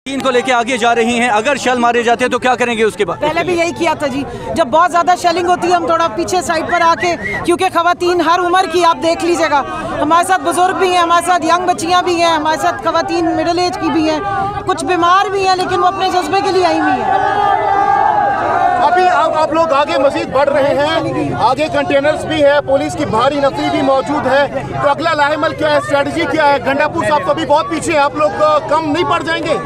तीन को लेके आगे जा रही हैं, अगर शेल मारे जाते हैं तो क्या करेंगे उसके बाद? पहले भी यही किया था जी, जब बहुत ज़्यादा शेलिंग होती है हम थोड़ा पीछे साइड पर आके, क्योंकि खवातीन हर उम्र की आप देख लीजिएगा, हमारे साथ बुजुर्ग भी हैं, हमारे साथ यंग बच्चियाँ भी हैं, हमारे साथ खवातीन मिडिल एज की भी हैं, कुछ बीमार भी हैं, लेकिन वो अपने जज्बे के लिए आई हुई हैं। अभी आप लोग आगे मजीद बढ़ रहे हैं, आगे कंटेनर्स भी है, पुलिस की भारी नफरी भी मौजूद है, तो अगला लाहेमल क्या है, स्ट्रेटजी क्या है? गंडापुर साहब तो अभी बहुत पीछे हैं, आप लोग कम नहीं पड़ जाएंगे?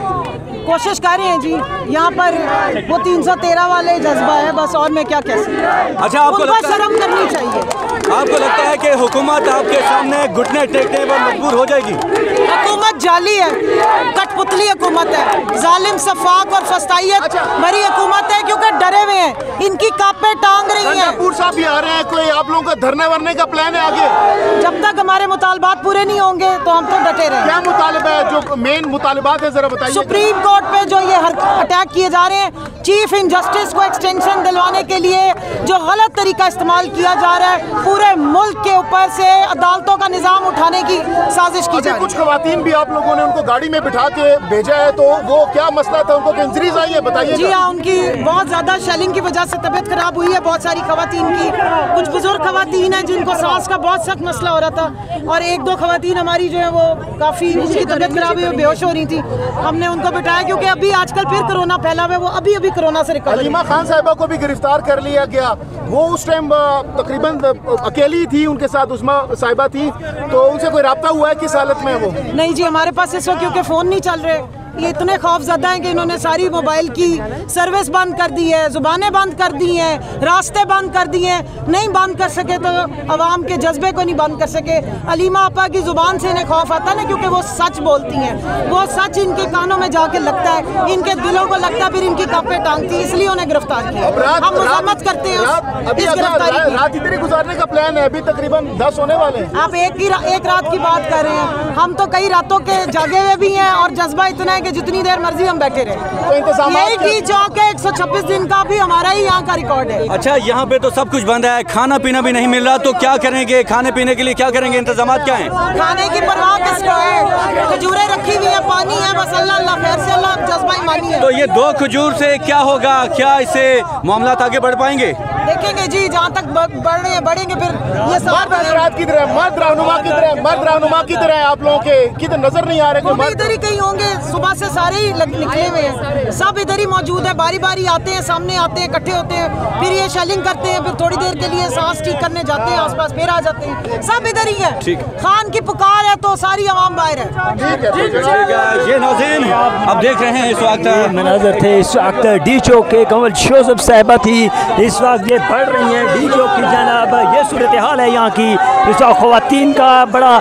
कोशिश कर रहे हैं जी, यहाँ पर वो 313 वाले जज्बा है बस, और मैं क्या कह सकती हूँ। अच्छा, आपको शर्म करनी चाहिए। आपको लगता है कि हुकूमत आपके सामने घुटने टेकने पर मजबूर हो जाएगी? हुकूमत जाली है, कठपुतली हुकूमत है, जालिम सफाक और फस्तायत भरी हुकूमत है, क्योंकि डरे हुए हैं, इनकी कापे टांग रही हैं। गंडापुर साहब भी आ रहे हैं, कोई आप लोगों का धरने वरने का प्लान है आगे? जब तक हमारे मुतालबात पूरे नहीं होंगे तो हम तो डटे रहे। क्या मुतालबा है, जो मेन मुतालबात है, जरा बताइए। सुप्रीम कोर्ट पे जो ये अटैक किए जा रहे हैं, चीफ इंजस्टिस को एक्सटेंशन दिलवाने के लिए जो गलत तरीका इस्तेमाल किया जा रहा है, पूरे मुल्क के ऊपर से अदालतों का निजाम उठाने की साजिश की जा रही है। कुछ खवातीन भी आप लोगों ने उनको गाड़ी में बिठा के भेजा है, तो वो क्या मसला था, उनको इंजरीज आई है, बताइए। जी हाँ, उनकी बहुत ज्यादा शेलिंग की वजह से तबीयत खराब हुई है, बहुत सारी खवातीन की। कुछ बुजुर्ग खवातीन हैं जिनको सांस का बहुत सख्त मसला हो रहा था, और एक दो खवातीन हमारी जो है वो काफी उनकी तबीयत खराब हुई, बेहोश हो रही थी, हमने उनको बिठाया, क्योंकि अभी आजकल फिर कोरोना फैला हुआ है, वो अभी कोरोना से रिकवर। हलीमा खान साहिबा को भी गिरफ्तार कर लिया गया, वो उस टाइम तकरीबन अकेली थी, उनके साथ उस्मा साहिबा थी, तो उनसे कोई राब्ता हुआ है किस हालत में वो? नहीं जी, हमारे पास इस वक्त क्योंकि फ़ोन नहीं चल रहे, ये इतने खौफज़दा हैं कि इन्होंने सारी मोबाइल की सर्विस बंद कर दी है, ज़ुबानें बंद कर दी हैं, रास्ते बंद कर दिए हैं। नहीं बंद कर सके तो अवाम के जज्बे को नहीं बंद कर सके। अलीमा आपा की ज़ुबान से इन्हें खौफ आता है ना, क्योंकि वो सच बोलती हैं, वो सच इनके कानों में जाके लगता है, इनके दिलों को लगता है, फिर इनकी कांपे टांगती है, इसलिए उन्हें गिरफ्तार किया। हम मज़ामत करते हैं इस गिरफ्तारी की। रात इधर गुजारने का प्लान है, अभी तकरीबन 10 होने वाले हैं। आप एक रात की बात कर रहे हैं, हम तो कई रातों के जागे हुए भी हैं, और जज्बा इतना है कि जितनी देर मर्जी हम बैठे रहे। तो इंतजाम यही की चौक है, 126 दिन का भी हमारा ही यहाँ का रिकॉर्ड है। अच्छा, यहाँ पे तो सब कुछ बंद है, खाना पीना भी नहीं मिल रहा, तो क्या करेंगे? खाने पीने के लिए क्या करेंगे, इंतजाम क्या है? खाने की परवाह किसको है, खजूरें रखी हुई है, पानी है, बस अल्लाह अल्लाह खैर से, अल्लाह जज्बा ईमानी है। तो ये 2 खजूर से क्या होगा, क्या इससे मामला आगे बढ़ पाएंगे? देखेंगे जी, जहाँ तक बढ़ेंगे फिर ये रात की तरह मर्द रहनुमा की तरह आप लोगों के किधर नजर नहीं आ रहे? इधर ही कहीं होंगे, सुबह से सारे ही निकले हुए हैं, सब इधर ही मौजूद है, बारी बारी आते हैं, सामने आते हैं, इकट्ठे होते हैं, फिर ये शेलिंग करते हैं, फिर थोड़ी देर के लिए सांस ठीक करने जाते हैं आसपास, फिर आ जाते हैं, सब इधर ही है। खान की पुकार है तो सारी आवाम बाहर है। ये नाज़रीन अब देख रहे हैं, इस वक्त मनाजर थे, इस वक्त डी चौक के कमल शोजब साहिबा थी, इस वक्त बढ़ रही हैं डी चौक की जनाब, ये सूरत हाल है यहाँ की। इस वक्त ख़वातीन का बड़ा